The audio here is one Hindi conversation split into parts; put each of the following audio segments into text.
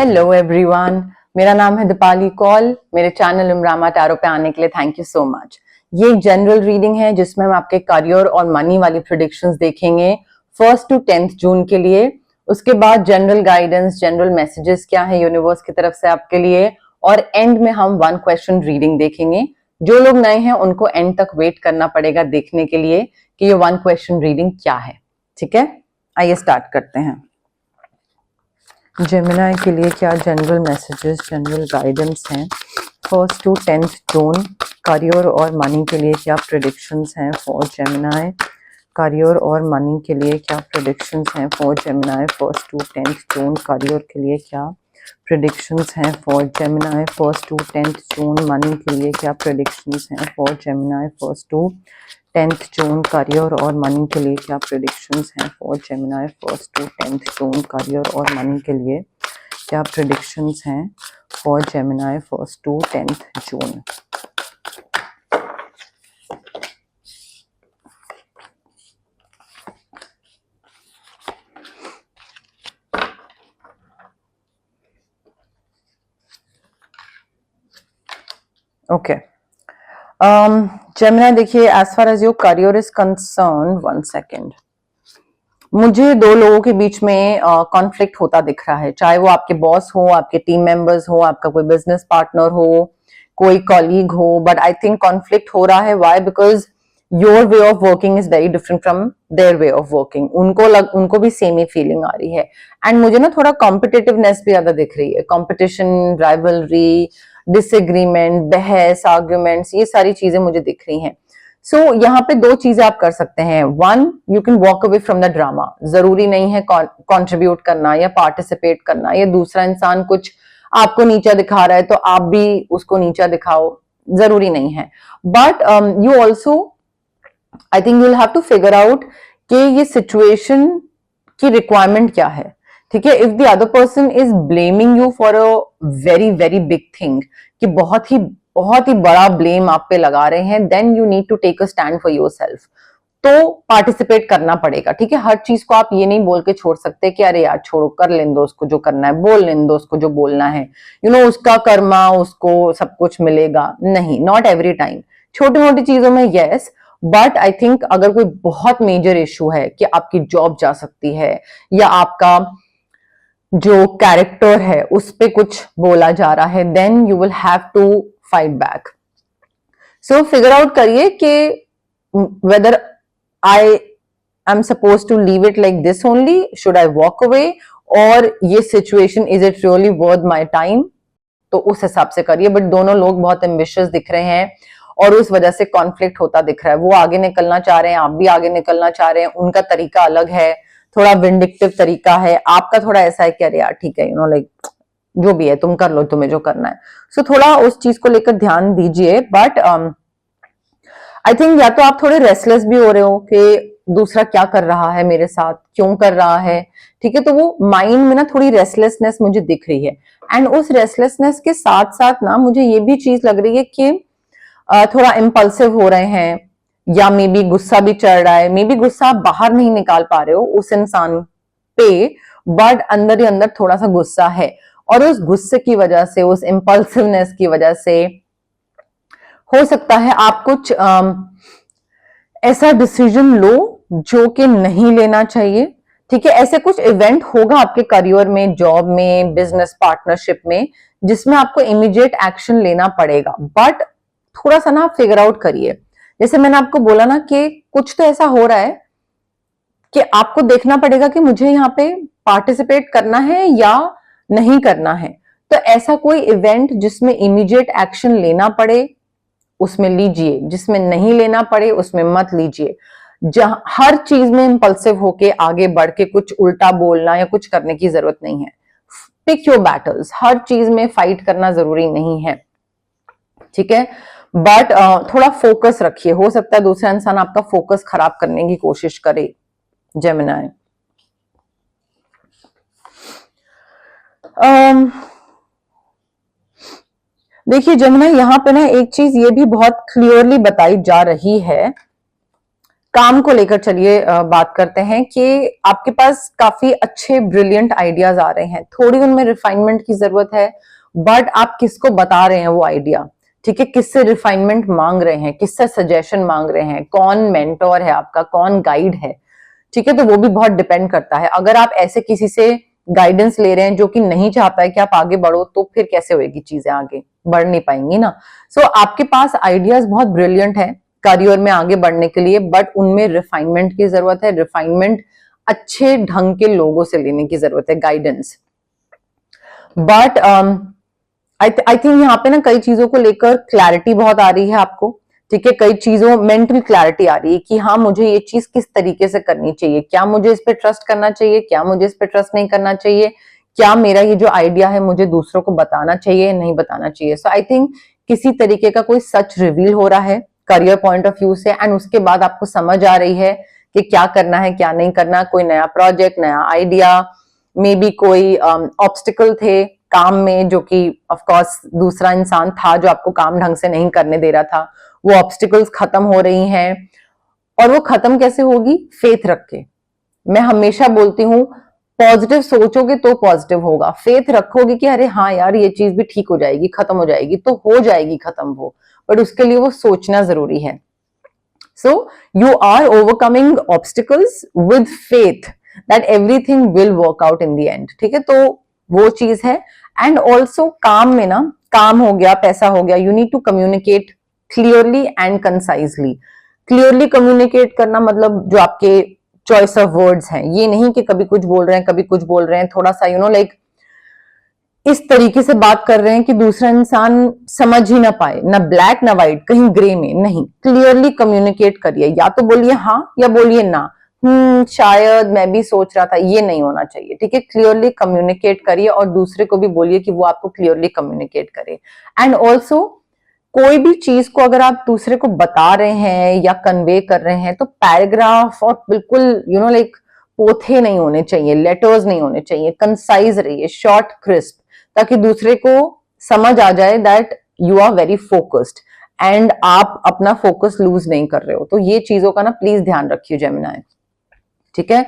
हेलो एवरीवन, मेरा नाम है दीपाली कौल। मेरे चैनल उमरामा टैरो पे आने के लिए थैंक यू सो मच। ये एक जनरल रीडिंग है जिसमें हम आपके करियर और मनी वाली प्रेडिक्शंस देखेंगे 1st to 10th जून के लिए। उसके बाद जनरल गाइडेंस, जनरल मैसेजेस क्या है यूनिवर्स की तरफ से आपके लिए, और एंड में हम 1 क्वेश्चन रीडिंग देखेंगे। जो लोग नए हैं उनको एंड तक वेट करना पड़ेगा देखने के लिए कि ये 1 क्वेश्चन रीडिंग क्या है। ठीक है, आइए स्टार्ट करते हैं। जेमिनी के लिए क्या जनरल मैसेजेस, जनरल गाइडेंस हैं 1st to 10th June. Career और मनी के लिए क्या प्रेडिक्शंस हैं फॉर जेमिनी। करियर और मनी के लिए क्या प्रेडिक्शंस हैं for Gemini 1st to 10th June. Career के लिए क्या प्रेडिक्शंस हैं for Gemini 1st to 10th June. Money के लिए क्या प्रेडिक्शंस हैं for Gemini 1st to 10th June. Career और मनी के लिए क्या प्रेडिक्शंस हैं for Gemini 1st to 10th June. Career और मनी के लिए क्या प्रेडिक्शंस हैं for Gemini 1st to 10th June. Okay, Gemini देखिए, as far as your career is concern, 1 second, मुझे 2 लोगों के बीच में कॉन्फ्लिक्ट होता दिख रहा है। चाहे वो आपके बॉस हो, आपके टीम मेंबर्स हो, आपका कोई बिजनेस पार्टनर हो, कोई कॉलीग हो, बट आई थिंक कॉन्फ्लिक्ट हो रहा है। Why? Because your way of working is very different from their way of working. उनको भी सेम ही फीलिंग आ रही है। एंड मुझे ना थोड़ा कॉम्पिटिटिवनेस भी ज्यादा दिख रही है। कॉम्पिटिशन, राइवलरी, डिसएग्रीमेंट, बहस, आर्ग्यूमेंट्स, ये सारी चीजें मुझे दिख रही हैं। सो यहाँ पे 2 चीजें आप कर सकते हैं। 1, you can walk away from the drama. जरूरी नहीं है कॉन्ट्रीब्यूट करना या पार्टिसिपेट करना, या दूसरा इंसान कुछ आपको नीचा दिखा रहा है तो आप भी उसको नीचा दिखाओ, जरूरी नहीं है। But you also, I think you will have to figure out कि ये सिचुएशन की रिक्वायरमेंट क्या है। ठीक है, if the other person is blaming you for a very very big thing, कि बहुत ही बड़ा ब्लेम आप पे लगा रहे हैं, then you need to take a stand for yourself. तो पार्टिसिपेट करना पड़ेगा। ठीक है, हर चीज को आप ये नहीं बोल के छोड़ सकते कि अरे यार छोड़ो, कर लेने दो उसको जो करना है, बोल लेने दो उसको जो बोलना है, उसका कर्मा, उसको सब कुछ मिलेगा। नहीं, नॉट एवरी टाइम। छोटी मोटी चीजों में यस, बट आई थिंक अगर कोई बहुत मेजर इशू है कि आपकी जॉब जा सकती है, या आपका जो कैरेक्टर है उस पे कुछ बोला जा रहा है, then you will have to fight back. So figure out करिए कि whether I am suppose to leave it like this only, should I walk away, और ये situation is it really worth my time. तो उस हिसाब से करिए। बट दोनों लोग बहुत एम्बिशियस दिख रहे हैं और उस वजह से कॉन्फ्लिक्ट होता दिख रहा है। वो आगे निकलना चाह रहे हैं, आप भी आगे निकलना चाह रहे हैं। उनका तरीका अलग है, थोड़ा विंडिक्टिव तरीका है। आपका थोड़ा ऐसा है कि अरे यार ठीक है, लाइक जो भी है तुम कर लो, तुम्हें जो करना है। सो थोड़ा उस चीज को लेकर ध्यान दीजिए। बट आई थिंक या तो आप थोड़े रेस्टलेस भी हो रहे हो कि दूसरा क्या कर रहा है मेरे साथ, क्यों कर रहा है। ठीक है, तो वो माइंड में ना थोड़ी रेस्टलेसनेस मुझे दिख रही है। एंड उस रेस्टलेसनेस के साथ साथ ना मुझे ये भी चीज लग रही है कि थोड़ा इम्पल्सिव हो रहे हैं, या मे बी गुस्सा भी चढ़ रहा है। मे बी गुस्सा आप बाहर नहीं निकाल पा रहे हो उस इंसान पे, बट अंदर ही अंदर थोड़ा सा गुस्सा है। और उस गुस्से की वजह से, उस इम्पल्सिवनेस की वजह से हो सकता है आप कुछ ऐसा डिसीजन लो जो कि नहीं लेना चाहिए। ठीक है, ऐसे कुछ इवेंट होगा आपके करियर में, जॉब में, बिजनेस पार्टनरशिप में, जिसमें आपको इमीडिएट एक्शन लेना पड़ेगा। बट थोड़ा सा ना फिगर आउट करिए। जैसे मैंने आपको बोला ना कि कुछ तो ऐसा हो रहा है कि आपको देखना पड़ेगा कि मुझे यहाँ पे पार्टिसिपेट करना है या नहीं करना है। तो ऐसा कोई इवेंट जिसमें इमीडिएट एक्शन लेना पड़े उसमें लीजिए, जिसमें नहीं लेना पड़े उसमें मत लीजिए। जहां हर चीज में इंपल्सिव होके आगे बढ़ के कुछ उल्टा बोलना या कुछ करने की जरूरत नहीं है। Pick your battles. हर चीज में फाइट करना जरूरी नहीं है। ठीक है, बट थोड़ा फोकस रखिए। हो सकता है दूसरा इंसान आपका फोकस खराब करने की कोशिश करे। जेमिनी, देखिए जेमिनी, यहां पे ना एक चीज ये भी बहुत क्लियरली बताई जा रही है काम को लेकर चलिए बात करते हैं कि आपके पास काफी अच्छे ब्रिलियंट आइडियाज आ रहे हैं, थोड़ी उनमें रिफाइनमेंट की जरूरत है, बट आप किसको बता रहे हैं वो आइडिया, ठीक है, किससे रिफाइनमेंट मांग रहे हैं, किससे सजेशन मांग रहे हैं, कौन मेंटोर है आपका, कौन गाइड है, ठीक है, तो वो भी बहुत डिपेंड करता है। अगर आप ऐसे किसी से गाइडेंस ले रहे हैं जो कि नहीं चाहता है कि आप आगे बढ़ो, तो फिर कैसे होएगी चीजें, आगे बढ़ नहीं पाएंगी ना। सो आपके पास आइडियाज बहुत ब्रिलियंट है करियर में आगे बढ़ने के लिए, बट उनमें रिफाइनमेंट की जरूरत है, रिफाइनमेंट अच्छे ढंग के लोगों से लेने की जरूरत है, गाइडेंस। बट आई थिंक यहाँ पे ना कई चीजों को लेकर क्लैरिटी बहुत आ रही है आपको, ठीक है, कई चीजों मेंटल क्लैरिटी आ रही है कि हाँ मुझे ये चीज किस तरीके से करनी चाहिए, क्या मुझे इस पे ट्रस्ट करना चाहिए, क्या मुझे इस पे ट्रस्ट नहीं करना चाहिए, क्या मेरा ये जो आइडिया है मुझे दूसरों को बताना चाहिए नहीं बताना चाहिए। सो आई थिंक किसी तरीके का कोई सच रिवील हो रहा है करियर पॉइंट ऑफ व्यू से, एंड उसके बाद आपको समझ आ रही है कि क्या करना है क्या नहीं करना, कोई नया प्रोजेक्ट, नया आइडिया, मे बी कोई ऑब्स्टिकल थे काम में जो कि ऑफ कोर्स दूसरा इंसान था जो आपको काम ढंग से नहीं करने दे रहा था, वो ऑब्स्टिकल्स खत्म हो रही हैं। और वो खत्म कैसे होगी, फेथ रख के। मैं हमेशा बोलती हूँ पॉजिटिव सोचोगे तो पॉजिटिव होगा, फेथ रखोगे कि अरे हाँ यार ये चीज भी ठीक हो जाएगी, खत्म हो जाएगी, तो हो जाएगी खत्म वो, बट उसके लिए वो सोचना जरूरी है। So you are overcoming obstacles with faith that everything will work out in the end, ठीक है, तो वो चीज है। एंड ऑल्सो काम में ना, काम हो गया, पैसा हो गया, you need to communicate clearly and concisely. Clearly communicate करना मतलब जो आपके चॉइस ऑफ वर्ड्स हैं, ये नहीं कि कभी कुछ बोल रहे हैं कभी कुछ बोल रहे हैं, थोड़ा सा यू नो लाइक इस तरीके से बात कर रहे हैं कि दूसरा इंसान समझ ही ना पाए, ना ब्लैक ना व्हाइट, कहीं ग्रे में नहीं, क्लियरली कम्युनिकेट करिए, या तो बोलिए हाँ या बोलिए ना, शायद मैं भी सोच रहा था, ये नहीं होना चाहिए, ठीक है, क्लियरली कम्युनिकेट करिए और दूसरे को भी बोलिए कि वो आपको क्लियरली कम्युनिकेट करे। एंड ऑल्सो कोई भी चीज को अगर आप दूसरे को बता रहे हैं या कन्वे कर रहे हैं तो पैराग्राफ और बिल्कुल यू नो लाइक पोथे नहीं होने चाहिए, लेटर्स नहीं होने चाहिए, कंसाइज रहिए, शॉर्ट क्रिस्प, ताकि दूसरे को समझ आ जाए that you are very focused and आप अपना फोकस लूज नहीं कर रहे हो। तो ये चीजों का ना प्लीज ध्यान रखिए जेमिनाई, ठीक है,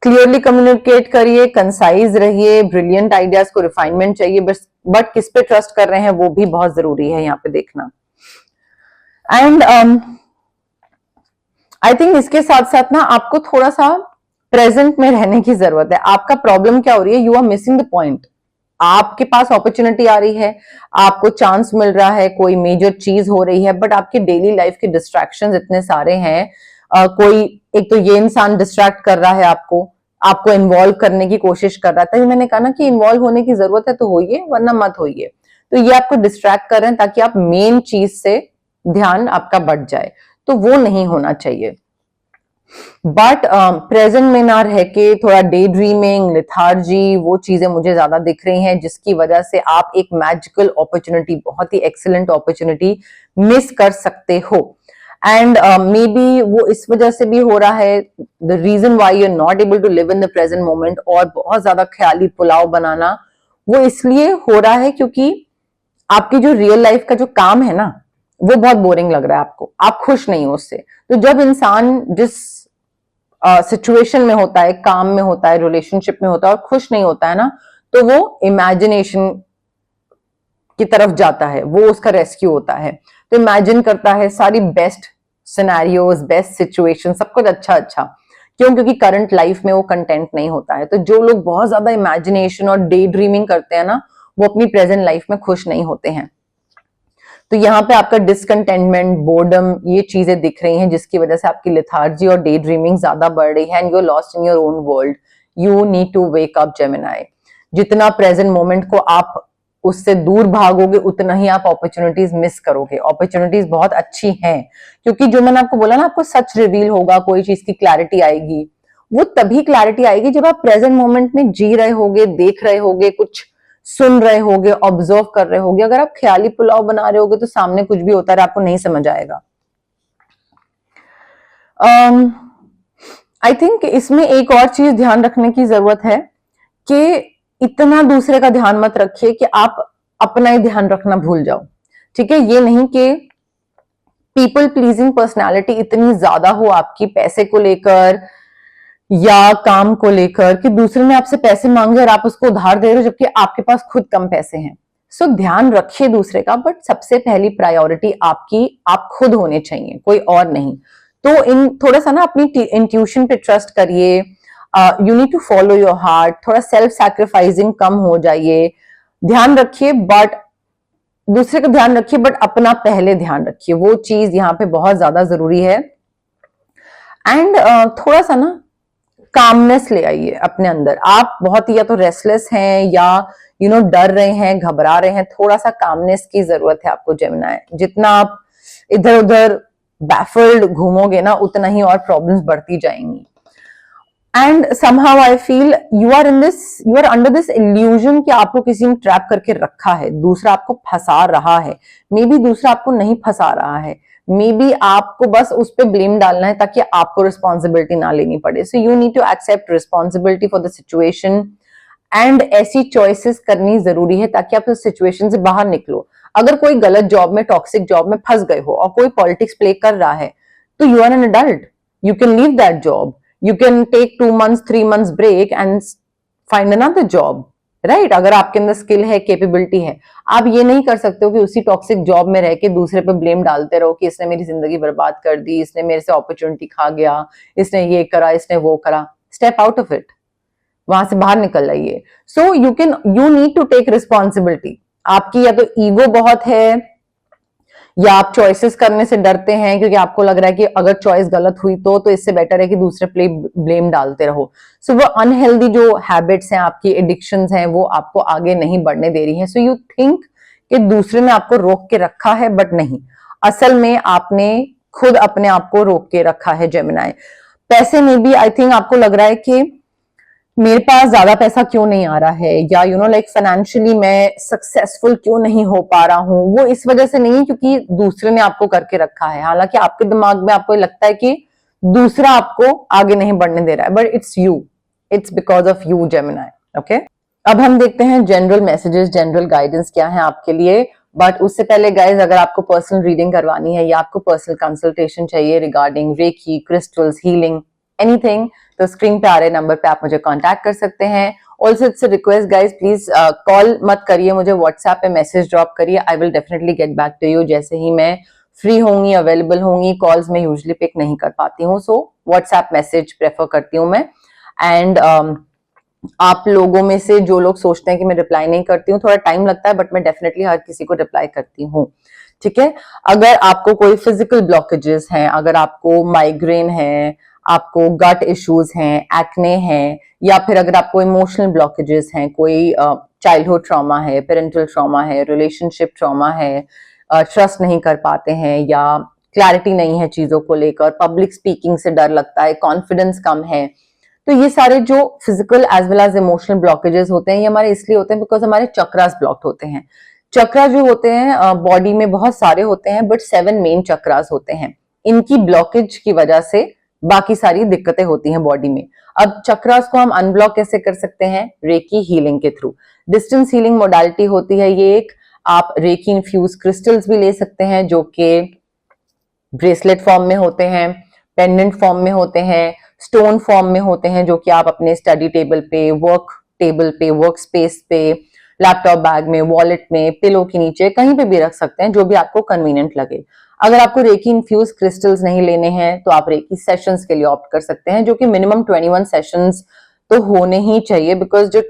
क्लियरली कम्युनिकेट करिए, कंसाइज रहिए, ब्रिलियंट आइडियाज को रिफाइनमेंट चाहिए, बट किस पे ट्रस्ट कर रहे हैं वो भी बहुत जरूरी है यहाँ पे देखना। एंड आई थिंक इसके साथ साथ ना आपको थोड़ा सा प्रेजेंट में रहने की जरूरत है। आपका प्रॉब्लम क्या हो रही है, you are missing the point. आपके पास अपॉर्चुनिटी आ रही है, आपको चांस मिल रहा है, कोई मेजर चीज हो रही है, बट आपके डेली लाइफ के डिस्ट्रैक्शंस इतने सारे हैं। कोई एक तो ये इंसान डिस्ट्रैक्ट कर रहा है आपको इन्वॉल्व करने की कोशिश कर रहा था। मैंने कहा ना कि इन्वॉल्व होने की जरूरत है तो होइए, वरना मत होइए। तो ये आपको डिस्ट्रैक्ट कर रहे हैं ताकि आप मेन चीज से ध्यान आपका बढ़ जाए, तो वो नहीं होना चाहिए। बट प्रेजेंट में ना रह के थोड़ा डे ड्रीमिंग, लिथार्जी, वो चीजें मुझे ज्यादा दिख रही हैं, जिसकी वजह से आप एक मैजिकल अपॉर्चुनिटी, बहुत ही एक्सीलेंट अपॉर्चुनिटी मिस कर सकते हो। एंड मे बी वो इस वजह से भी हो रहा है, the reason why you are not able to live in the present moment, और बहुत ज्यादा ख्याली पुलाव बनाना, वो इसलिए हो रहा है क्योंकि आपकी जो रियल लाइफ का जो काम है ना, वो बहुत बोरिंग लग रहा है आपको, आप खुश नहीं हो उससे। तो जब इंसान जिस सिचुएशन में होता है, काम में होता है, रिलेशनशिप में होता है और खुश नहीं होता है ना, तो वो इमेजिनेशन की तरफ जाता है, वो उसका रेस्क्यू होता है। तो इमेजिन करता है सारी बेस्ट सिनेरियोज, बेस्ट सिचुएशन, सब कुछ अच्छा अच्छा। क्यों? क्योंकि करंट लाइफ में वो कंटेंट नहीं होता है। तो जो लोग बहुत ज्यादा इमेजिनेशन और डे ड्रीमिंग करते हैं ना, वो अपनी प्रेजेंट लाइफ में खुश नहीं होते हैं। तो यहाँ पे आपका डिसकंटेंटमेंट, बोर्डम, ये चीजें दिख रही हैं, जिसकी वजह से आपकी लेथार्जी और डे ड्रीमिंग ज्यादा बढ़ रही है, and you are lost in your own world. You need to wake up Gemini. जितना प्रेजेंट मोमेंट को आप उससे दूर भागोगे, उतना ही आप अपॉर्चुनिटीज मिस करोगे। अपॉर्चुनिटीज बहुत अच्छी हैं, क्योंकि जो मैंने आपको बोला ना, आपको सच रिवील होगा, कोई चीज की क्लैरिटी आएगी। वो तभी क्लैरिटी आएगी जब आप प्रेजेंट मोमेंट में जी रहे होगे, देख रहे होगे, कुछ सुन रहे होगे, ऑब्जर्व कर रहे होगे। अगर आप ख्याली पुलाव बना रहे होगे तो सामने कुछ भी होता है, आपको नहीं समझ आएगा। आई थिंक इसमें एक और चीज ध्यान रखने की जरूरत है कि इतना दूसरे का ध्यान मत रखिए कि आप अपना ही ध्यान रखना भूल जाओ, ठीक है। ये नहीं कि पीपल प्लीजिंग पर्सनालिटी इतनी ज्यादा हो आपकी पैसे को लेकर या काम को लेकर कि दूसरे ने आपसे पैसे मांगे और आप उसको उधार दे रहे हो जबकि आपके पास खुद कम पैसे हैं। सो ध्यान रखिए दूसरे का, बट सबसे पहली प्रायोरिटी आपकी आप खुद होने चाहिए, कोई और नहीं। तो इन थोड़ा सा ना अपनी इंट्यूशन पे ट्रस्ट करिए, you need to follow your heart, थोड़ा सेल्फ सैक्रिफाइसिंग कम हो जाइए, ध्यान रखिए बट दूसरे का ध्यान रखिए बट अपना पहले ध्यान रखिए, वो चीज यहाँ पे बहुत ज्यादा जरूरी है। एंड थोड़ा सा ना कामनेस ले आइए अपने अंदर। आप बहुत या तो रेस्टलेस हैं या डर रहे हैं, घबरा रहे हैं, थोड़ा सा कामनेस की जरूरत है आपको जेमिनी। जितना आप इधर उधर बैफल्ड घूमोगे ना उतना ही और प्रॉब्लम्स बढ़ती जाएंगी। And somehow I feel you are under this illusion कि आपको किसी ने ट्रैप करके रखा है, दूसरा आपको फंसा रहा है। मे बी दूसरा आपको नहीं फंसा रहा है, मे बी आपको बस उस पर ब्लेम डालना है ताकि आपको रिस्पॉन्सिबिलिटी ना लेनी पड़े। So you need to accept responsibility for the situation and ऐसी चॉइसेस करनी जरूरी है ताकि आप उस सिचुएशन से बाहर निकलो। अगर कोई गलत जॉब में, टॉक्सिक जॉब में फंस गए हो और कोई पॉलिटिक्स प्ले कर रहा है तो you are an adult, you can leave that job, you can take 2 months 3 months break and find another job, right? अगर आपके अंदर स्किल है, कैपेबिलिटी है, आप ये नहीं कर सकते हो कि उसी टॉक्सिक जॉब में रह के दूसरे पे ब्लेम डालते रहो कि इसने मेरी जिंदगी बर्बाद कर दी, इसने मेरे से अपॉर्चुनिटी खा गया, इसने ये करा, इसने वो करा। स्टेप आउट ऑफ इट, वहां से बाहर निकल आइए। So you need to take responsibility. आपकी या तो ईगो बहुत है या आप चॉइसेस करने से डरते हैं क्योंकि आपको लग रहा है कि अगर चॉइस गलत हुई तो इससे बेटर है कि दूसरे पे ब्लेम डालते रहो। सो वो अनहेल्दी जो हैबिट्स हैं, आपकी एडिक्शंस हैं, वो आपको आगे नहीं बढ़ने दे रही हैं। सो यू थिंक कि दूसरे ने आपको रोक के रखा है, बट नहीं, असल में आपने खुद अपने आप को रोक के रखा है जेमिनी। पैसे में भी आई थिंक आपको लग रहा है कि मेरे पास ज्यादा पैसा क्यों नहीं आ रहा है, या लाइक फाइनेंशियली मैं सक्सेसफुल क्यों नहीं हो पा रहा हूं। वो इस वजह से नहीं है क्योंकि दूसरे ने आपको करके रखा है, हालांकि आपके दिमाग में आपको लगता है कि दूसरा आपको आगे नहीं बढ़ने दे रहा है, but it's you, it's because of you Gemini. Okay, अब हम देखते हैं जनरल मैसेजेस, जनरल गाइडेंस क्या है आपके लिए। बट उससे पहले गाइज, अगर आपको पर्सनल रीडिंग करवानी है या आपको पर्सनल कंसल्टेशन चाहिए regarding reiki, crystals, healing, anything, तो स्क्रीन पे आ रहे नंबर पे आप मुझे कांटेक्ट कर सकते हैं। Also it's a request guys, please call मत करिए, मुझे व्हाट्सएप पे मैसेज ड्रॉप करिए, I will definitely get back to you जैसे ही मैं फ्री होंगी, अवेलेबल होंगी। कॉल्स में यूजुअली पिक नहीं कर पाती हूँ, सो व्हाट्सएप मैसेज प्रेफर करती हूँ मैं। एंड आप लोगों में से जो लोग सोचते हैं कि मैं रिप्लाई नहीं करती हूँ, थोड़ा टाइम लगता है, बट मैं डेफिनेटली हर किसी को रिप्लाई करती हूँ, ठीक है। अगर आपको कोई फिजिकल ब्लॉकेजेस हैं, अगर आपको माइग्रेन है, आपको गट इश्यूज हैं, एक्ने हैं, या फिर अगर आपको इमोशनल ब्लॉकेजेस हैं, कोई चाइल्डहुड ट्रॉमा है, पेरेंटल ट्रॉमा है, रिलेशनशिप ट्रॉमा है, ट्रस्ट नहीं कर पाते हैं या क्लैरिटी नहीं है चीजों को लेकर, पब्लिक स्पीकिंग से डर लगता है, कॉन्फिडेंस कम है, तो ये सारे जो physical as well as emotional blockages होते हैं, ये हमारे इसलिए होते हैं बिकॉज हमारे चक्रास ब्लॉक्ड होते हैं। चक्रा जो होते हैं बॉडी में बहुत सारे होते हैं, बट 7 मेन चक्रास होते हैं। इनकी ब्लॉकेज की वजह से बाकी सारी दिक्कतें होती हैं बॉडी में। अब चक्रास को हम अनब्लॉक कैसे कर सकते हैं? रेकी हीलिंग के थ्रू। डिस्टेंस हीलिंग मोडालिटी होती है ये एक। आप रेकी इन्फ्यूज क्रिस्टल्स भी ले सकते हैं जो कि ब्रेसलेट फॉर्म में होते हैं, पेंडेंट फॉर्म में होते हैं, स्टोन फॉर्म में होते हैं, जो कि आप अपने स्टडी टेबल पे, वर्क स्पेस पे, लैपटॉप बैग में, वॉलेट में, पिलो के नीचे, कहीं पे भी रख सकते हैं, जो भी आपको कन्वीनियंट लगे। अगर आपको रेकी इन्फ्यूज क्रिस्टल्स नहीं लेने हैं तो आप रेकी सेशंस के लिए ऑप्ट कर सकते हैं, जो कि मिनिमम 21 सेशंस तो होने ही चाहिए, बिकॉज जो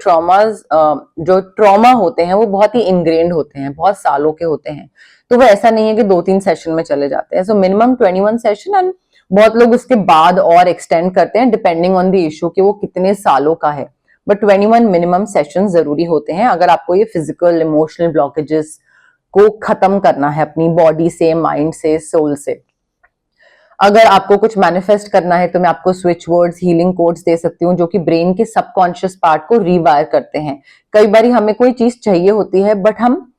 ट्रॉमा होते हैं वो बहुत ही इनग्रेन्ड होते हैं, बहुत सालों के होते हैं, तो वो ऐसा नहीं है कि 2-3 सेशन में चले जाते हैं। सो मिनिमम 21 सेशन, एंड बहुत लोग उसके बाद और एक्सटेंड करते हैं डिपेंडिंग ऑन द इशू कि वो कितने सालों का है, बट 21 मिनिमम सेशन जरूरी होते हैं अगर आपको ये फिजिकल इमोशनल ब्लॉकेजेस को खत्म करना है अपनी बॉडी से, माइंड से, सोल से। अगर आपको कुछ मैनिफेस्ट करना है तो मैं आपको स्विच वर्ड्स, हीलिंग कोड्स दे सकती हूँ, जो कि ब्रेन के सबकॉन्शियस पार्ट को रीवायर करते हैं। कई बार हमें कोई चीज चाहिए होती है, बट हम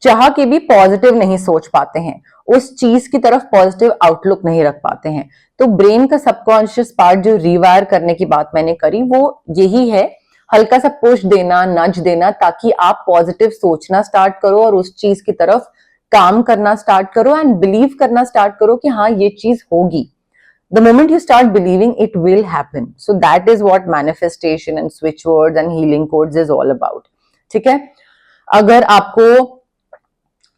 चाह के भी पॉजिटिव नहीं सोच पाते हैं, उस चीज की तरफ पॉजिटिव आउटलुक नहीं रख पाते हैं। तो ब्रेन का सबकॉन्शियस पार्ट जो रीवायर करने की बात मैंने करी, वो यही है, हल्का सा पुश देना, नज देना, ताकि आप पॉजिटिव सोचना स्टार्ट करो और उस चीज की तरफ काम करना स्टार्ट करो एंड बिलीव करना स्टार्ट करो कि हाँ ये चीज होगी. The moment you start believing, it will happen. So that is what manifestation and switch words and healing codes is all about. ठीक है. अगर आपको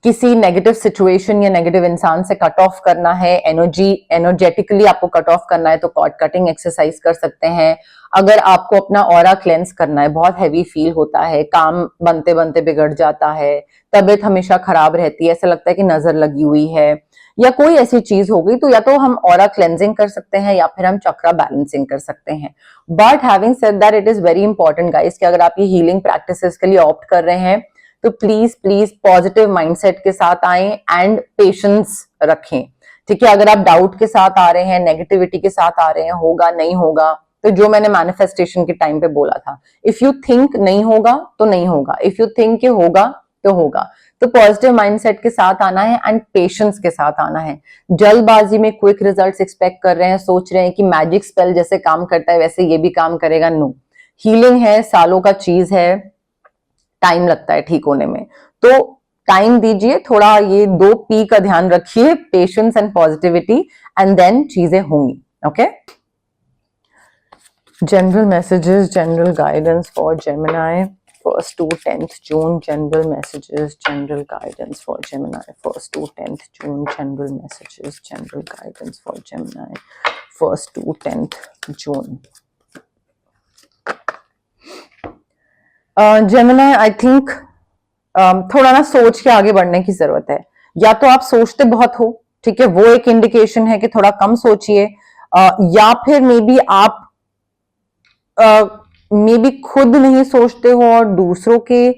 किसी नेगेटिव सिचुएशन या नेगेटिव इंसान से कट ऑफ करना है, एनर्जेटिकली आपको कट ऑफ करना है, तो कॉर्ड कटिंग एक्सरसाइज कर सकते हैं. अगर आपको अपना ऑरा क्लेंस करना है, बहुत हैवी फील होता है, काम बनते बनते बिगड़ जाता है, तबीयत हमेशा खराब रहती है, ऐसा लगता है कि नजर लगी हुई है या कोई ऐसी चीज हो गई, तो या तो हम ऑरा क्लेंजिंग कर सकते हैं या फिर हम चक्रा बैलेंसिंग कर सकते हैं. But having said that, it is very important guys कि अगर आप ये हीलिंग प्रैक्टिसेस के लिए ऑप्ट कर रहे हैं तो प्लीज प्लीज पॉजिटिव माइंडसेट के साथ आए एंड पेशेंस रखें. ठीक है. अगर आप डाउट के साथ आ रहे हैं, नेगेटिविटी के साथ आ रहे हैं, होगा नहीं होगा, तो जो मैंने मैनिफेस्टेशन के टाइम पे बोला था, इफ यू थिंक नहीं होगा तो नहीं होगा, इफ यू थिंक कि होगा तो होगा. तो पॉजिटिव माइंडसेट के साथ आना है एंड पेशेंस के साथ आना है. जल्दबाजी में क्विक रिजल्ट्स एक्सपेक्ट कर रहे हैं, सोच रहे हैं कि मैजिक स्पेल जैसे काम करता है वैसे ये भी काम करेगा, नो. हीलिंग है, सालों का चीज है, टाइम लगता है ठीक होने में, तो टाइम दीजिए थोड़ा. ये 2 P का ध्यान रखिए, patience and positivity, and then चीजें होंगी. Okay. General messages, general guidance for Gemini 1st to 10th June. General messages, general guidance for Gemini 1st to 10th June. General messages, general guidance for Gemini 1st to 10th June. Gemini, I think थोड़ा ना सोच के आगे बढ़ने की जरूरत है. या तो आप सोचते बहुत हो, ठीक है, वो एक इंडिकेशन है कि थोड़ा कम सोचिए, या फिर मे बी आप मे बी खुद नहीं सोचते हो और दूसरों के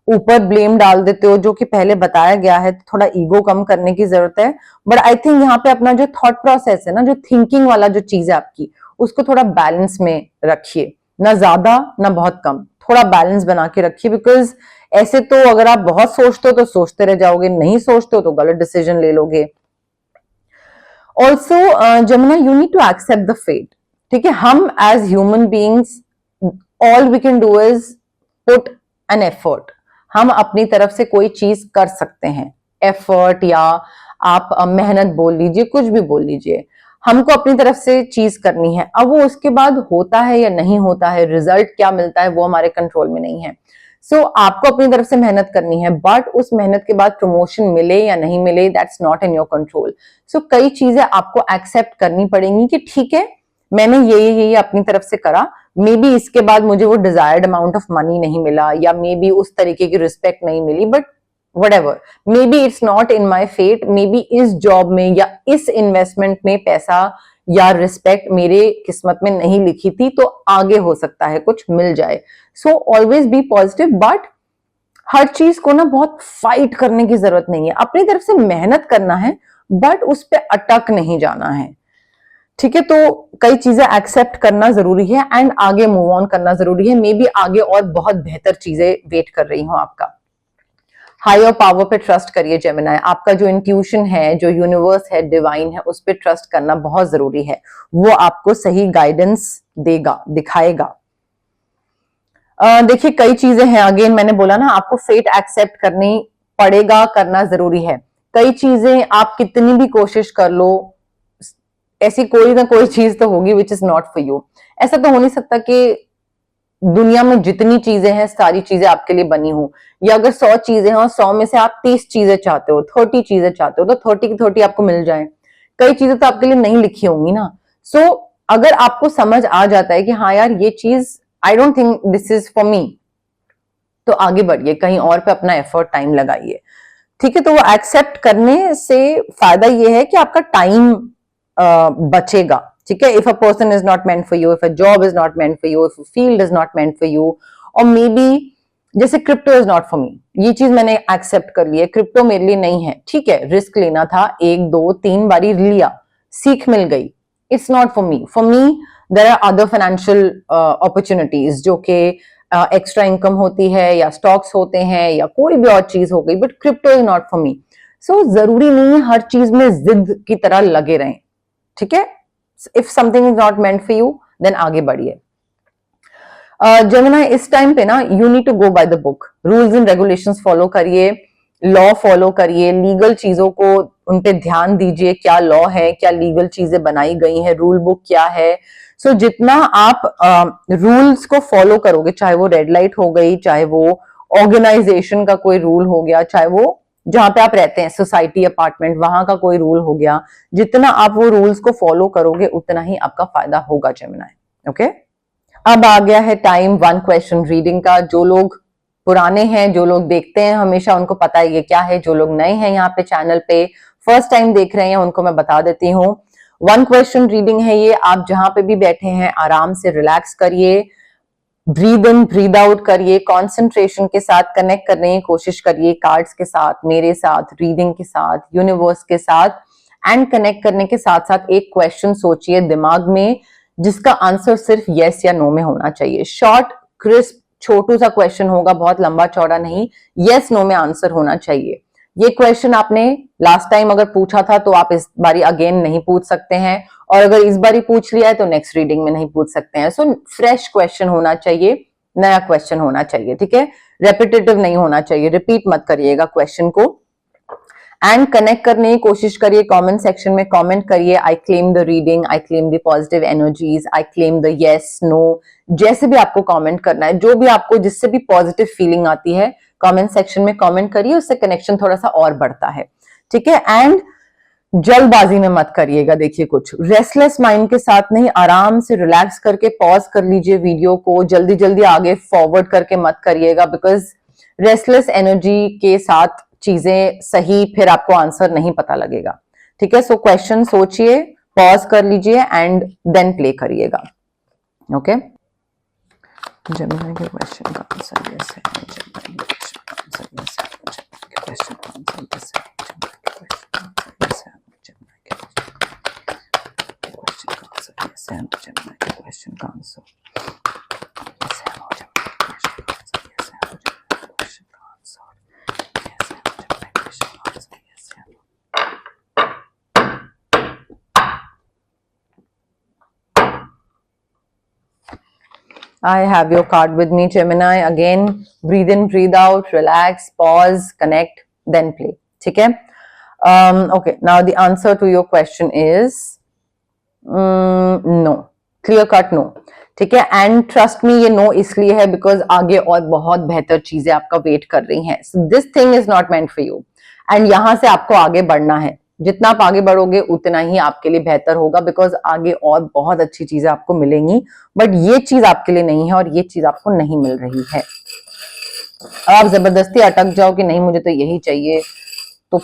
ऊपर ब्लेम डाल देते हो, जो कि पहले बताया गया है. तो थोड़ा ईगो कम करने की जरूरत है. बट आई थिंक यहाँ पे अपना जो थॉट प्रोसेस है ना, जो थिंकिंग वाला जो चीज है आपकी, उसको थोड़ा बैलेंस में रखिए. ना ज्यादा ना बहुत कम, थोड़ा बैलेंस बना के रखिए. बिकॉज ऐसे तो अगर आप बहुत सोचते हो तो सोचते रह जाओगे, नहीं सोचते हो तो गलत डिसीजन ले लोगे. Also Gemini, you need to accept the fate. ठीक है. हम as human beings, all we can do is put an effort. हम अपनी तरफ से कोई चीज कर सकते हैं, एफर्ट, या आप मेहनत बोल लीजिए, कुछ भी बोल लीजिए, हमको अपनी तरफ से चीज करनी है. अब वो उसके बाद होता है या नहीं होता है, रिजल्ट क्या मिलता है, वो हमारे कंट्रोल में नहीं है. सो आपको अपनी तरफ से मेहनत करनी है, बट उस मेहनत के बाद प्रमोशन मिले या नहीं मिले, that's not in your control. So कई चीजें आपको एक्सेप्ट करनी पड़ेंगी कि ठीक है, मैंने ये अपनी तरफ से करा, मे बी इसके बाद मुझे वो डिजायर्ड अमाउंट ऑफ मनी नहीं मिला, या मे बी उस तरीके की रिस्पेक्ट नहीं मिली, but whatever, maybe it's not in my fate, maybe इस जॉब में या इस इन्वेस्टमेंट में पैसा या रिस्पेक्ट मेरे किस्मत में नहीं लिखी थी, तो आगे हो सकता है कुछ मिल जाए. So always be positive, but हर चीज को ना बहुत फाइट करने की जरूरत नहीं है. अपनी तरफ से मेहनत करना है, बट उस पर अटक नहीं जाना है. ठीक है. तो कई चीजें एक्सेप्ट करना जरूरी है एंड आगे मूव ऑन करना जरूरी है. मे बी आगे और बहुत बेहतर चीजें वेट कर रही हो आपका. हायर पावर पे ट्रस्ट करिए जेमिनी. आपका जो इंट्यूशन है, जो यूनिवर्स है, डिवाइन है, उस पे ट्रस्ट करना बहुत जरूरी है. वो आपको सही गाइडेंस देगा, दिखाएगा. देखिए कई चीजें हैं, अगेन मैंने बोला ना, आपको फेट एक्सेप्ट करनी पड़ेगा, करना जरूरी है. कई चीजें आप कितनी भी कोशिश कर लो, ऐसी कोई ना कोई चीज तो होगी which is not for you. ऐसा तो हो नहीं सकता कि दुनिया में जितनी चीजें हैं सारी चीजें आपके लिए बनी हो, या अगर 100 चीजें हैं और 100 में से आप 30 चीजें चाहते हो, 30 चीजें चाहते हो, तो 30 की 30 आपको मिल जाए. कई चीजें तो आपके लिए नहीं लिखी होंगी ना. सो अगर आपको समझ आ जाता है कि हाँ यार ये चीज I don't think this is for me, तो आगे बढ़िए, कहीं और पे अपना एफर्ट, टाइम लगाइए. ठीक है. तो वो एक्सेप्ट करने से फायदा ये है कि आपका टाइम बचेगा. ठीक है. If a person is not meant for you, if a job is not meant for you, if a field is not meant for you, और मे बी जैसे क्रिप्टो इज नॉट फॉर मी, ये चीज मैंने एक्सेप्ट कर ली है, क्रिप्टो मेरे लिए नहीं है. ठीक है. रिस्क लेना था, 1 2 3 बारी लिया, सीख मिल गई. It's not for me. For me there are other financial opportunities जो कि एक्स्ट्रा इनकम होती है, या स्टॉक्स होते हैं, या कोई भी और चीज हो गई, but crypto is not for me. So जरूरी नहीं है हर चीज में जिद की तरह लगे रहें. ठीक है. If something is not meant for you, then आगे बढ़िए. जेमिनी, इस टाइम पे ना you need to go by the book. Rules and regulations follow करिए. लॉ फॉलो करिए, लीगल चीजों को उन पे ध्यान दीजिए, क्या लॉ है, क्या लीगल चीजें बनाई गई हैं, रूल बुक क्या है। सो जितना आप रूल्स को फॉलो करोगे, चाहे वो रेड लाइट हो गई, चाहे वो ऑर्गेनाइजेशन का कोई रूल हो गया, चाहे वो जहां पे आप रहते हैं सोसाइटी अपार्टमेंट वहां का कोई रूल हो गया, जितना आप वो रूल्स को फॉलो करोगे उतना ही आपका फायदा होगा जेमिनी। ओके, अब आ गया है टाइम 1 क्वेश्चन रीडिंग का। जो लोग पुराने हैं, जो लोग देखते हैं हमेशा, उनको पता है ये क्या है। जो लोग नए हैं यहाँ पे चैनल पे फर्स्ट टाइम देख रहे हैं, उनको मैं बता देती हूँ 1 क्वेश्चन रीडिंग है ये। आप जहां पे भी बैठे हैं आराम से रिलैक्स करिए, ब्रीद इन ब्रीद आउट करिए, कंसंट्रेशन के साथ कनेक्ट करने की कोशिश करिए, कार्ड्स के साथ, मेरे साथ, रीडिंग के साथ, यूनिवर्स के साथ, एंड कनेक्ट करने के साथ साथ एक क्वेश्चन सोचिए दिमाग में जिसका आंसर सिर्फ यस या नो में होना चाहिए। शॉर्ट क्रिस्प छोटू सा क्वेश्चन होगा, बहुत लंबा चौड़ा नहीं, यस नो में आंसर होना चाहिए। ये क्वेश्चन आपने लास्ट टाइम अगर पूछा था तो आप इस बारी अगेन नहीं पूछ सकते हैं, और अगर इस बारी पूछ लिया है तो नेक्स्ट रीडिंग में नहीं पूछ सकते हैं। सो फ्रेश क्वेश्चन होना चाहिए, नया क्वेश्चन होना चाहिए, ठीक है, रेपिटेटिव नहीं होना चाहिए, रिपीट मत करिएगा क्वेश्चन को। एंड कनेक्ट करने की कोशिश करिए, कमेंट सेक्शन में कमेंट करिए, I claim the reading, I claim the positive energies, I claim the yes no, जैसे भी आपको कमेंट करना है, जो भी आपको जिससे भी पॉजिटिव फीलिंग आती है कमेंट सेक्शन में कमेंट करिए, उससे कनेक्शन थोड़ा सा और बढ़ता है, ठीक है। एंड जल्दबाजी में मत करिएगा, देखिए कुछ रेस्टलेस माइंड के साथ नहीं, आराम से रिलैक्स करके पॉज कर लीजिए वीडियो को, जल्दी जल्दी आगे फॉरवर्ड करके मत करिएगा, बिकॉज रेस्टलेस एनर्जी के साथ चीजें सही फिर आपको आंसर नहीं पता लगेगा, ठीक है। सो क्वेश्चन सोचिए, पॉज कर लीजिए एंड देन प्ले करिएगा, ओके। जेमिनी के क्वेश्चन का आंसर यस है, जेमिनी के क्वेश्चन का आंसर यस है, जेमिनी के क्वेश्चन का आंसर यस है, जेमिनी के क्वेश्चन का आंसर यस है, जेमिनी के क्वेश्चन का आंसर यस है, जेमिनी के क्वेश्चन का आंसर यस है, जेमिनी के क्वेश्चन का आंसर यस है, जेमिनी के क्वेश्चन का आंसर यस है, जेमिनी के क्वेश्चन का आंसर यस है। I have your card with me, Gemini. Again, breathe in, breathe out, relax, pause, connect, then play. ठीक है? Okay, now the answer to your question is no. Clear cut no. ठीक है? And trust me, ये no इसलिए है because आगे और बहुत बेहतर चीजें आपका वेट कर रही हैं. So this thing is not meant for you. And यहाँ से आपको आगे बढ़ना है. जितना आप आगे बढ़ोगे उतना ही आपके लिए बेहतर होगा, बिकॉज आगे और बहुत अच्छी चीजें आपको मिलेंगी, बट ये चीज आपके लिए नहीं है और ये चीज आपको नहीं मिल रही है। आप जबरदस्ती अटक जाओ कि नहीं मुझे तो यही चाहिए, तो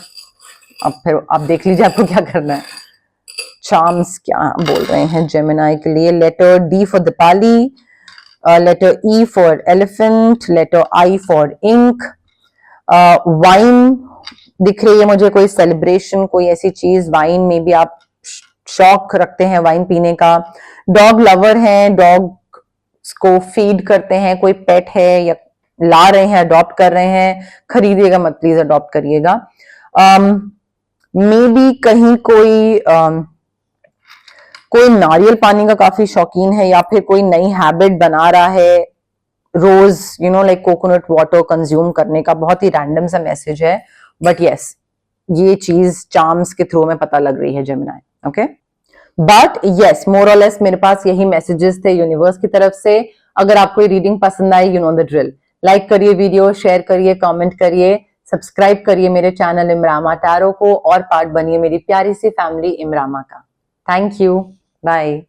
अब फिर आप देख लीजिए आपको क्या करना है। चार्म्स क्या बोल रहे हैं जेमिनी के लिए? Letter D for Deepali, letter E for elephant, letter I for ink, wine दिख रही है मुझे, कोई सेलिब्रेशन, कोई ऐसी चीज, वाइन में भी आप शौक रखते हैं वाइन पीने का, डॉग लवर हैं, डॉग को फीड करते हैं, कोई पेट है या ला रहे हैं, अडॉप्ट कर रहे हैं, खरीदिएगा मत प्लीज, अडॉप्ट करिएगा। मे बी कहीं कोई नारियल पानी का काफी शौकीन है या फिर कोई नई हैबिट बना रहा है रोज, you know like coconut water consume करने का। बहुत ही रैंडम सा मैसेज है, बट यस ये चीज चार्म्स के थ्रू में पता लग रही है जेमिनी, ओके। बट यस मोर और लेस मेरे पास यही मैसेजेस थे यूनिवर्स की तरफ से। अगर आपको ये रीडिंग पसंद आई, you know the drill, like करिए वीडियो, शेयर करिए, कमेंट करिए, सब्सक्राइब करिए मेरे चैनल इमरामा टैरो को और पार्ट बनिए मेरी प्यारी सी फैमिली इमरामा का। Thank you, bye.